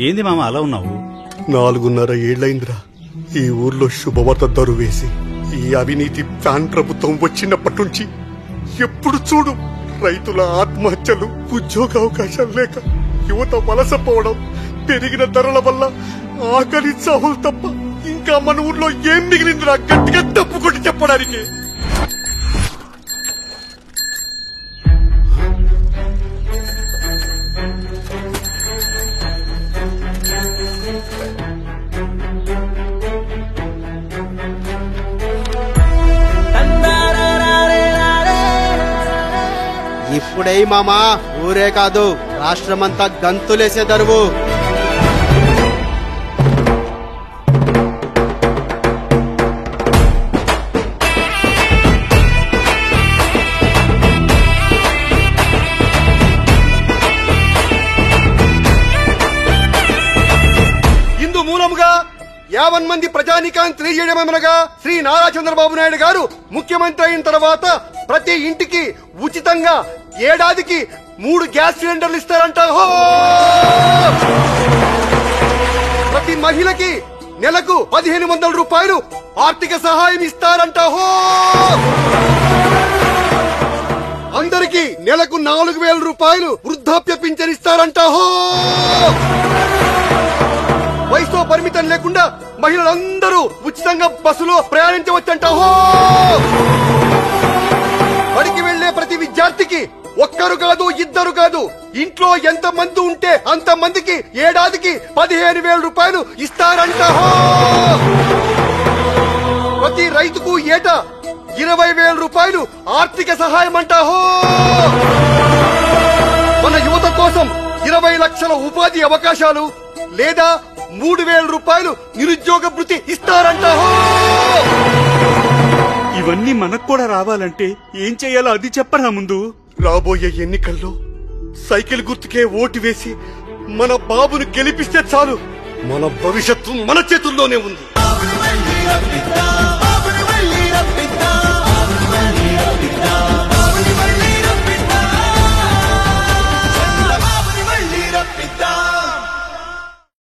ఏంది మామ అలా ఉన్నావు? 4.5 ఏళ్లైందిరా ఈ ఊర్లో శుభవార్త దరువేసి. ఈ అవినీతి ఫ్యాన్ ప్రభుత్వం వచ్చినప్పటి నుంచి ఎప్పుడు చూడు రైతుల ఆత్మహత్యలు, ఉద్యోగ అవకాశాలు లేక యువత వలసపోవడం, పెరిగిన ధరల వల్ల ఆకలి చావులు తప్ప ఇంకా మన ఊర్లో ఏం మిగిలిందిరా గట్టిగా తప్పుకొట్టి చెప్పడానికి. ఇప్పుడే మామా ఊరే కాదు రాష్ట్రమంతా గంతులేసే దరువు. ఇందు మూలముగా 50 మంది ప్రజానీకాన్ని తెలియజేయడమనగా శ్రీ నారా చంద్రబాబు నాయుడు గారు ముఖ్యమంత్రి అయిన తర్వాత ప్రతి ఇంటికి ఉచితంగా ఏడాదికి 3 గ్యాస్ సిలిండర్లు ఇస్తారంట. ప్రతి మహిళకి నెలకు 1500 రూపాయలు ఆర్థిక సహాయం ఇస్తారంట. అందరికి నెలకు 4000 రూపాయలు వృద్ధాప్య పింఛన్ ఇస్తారంట. వయసుతో పరిమితం లేకుండా మహిళలందరూ ఉచితంగా బస్సులో ప్రయాణించవచ్చంట. బడికి వెళ్లే ప్రతి విద్యార్థికి ఒక్కరు కాదు, ఇద్దరు కాదు, ఇంట్లో ఎంత మంది ఉంటే అంత మందికి ఏడాదికి 15,000 రూపాయలు ఇస్తారంట. ప్రతి రైతుకు ఏటా 20,000 రూపాయలు ఆర్థిక సహాయం అంట. మన యువత కోసం 20 లక్షల ఉపాధి అవకాశాలు లేదా 3,000 రూపాయలు నిరుద్యోగ భృతి ఇస్తారంట. ఇవన్నీ మనకు కూడా రావాలంటే ఏం చెయ్యాలో అది చెప్పరా ముందు. రాబోయే ఎన్నికల్లో సైకిల్ గుర్తుకే ఓటు వేసి మన బాబును గెలిపిస్తే చాలు. మన భవిష్యత్తు మన చేతుల్లోనే ఉంది.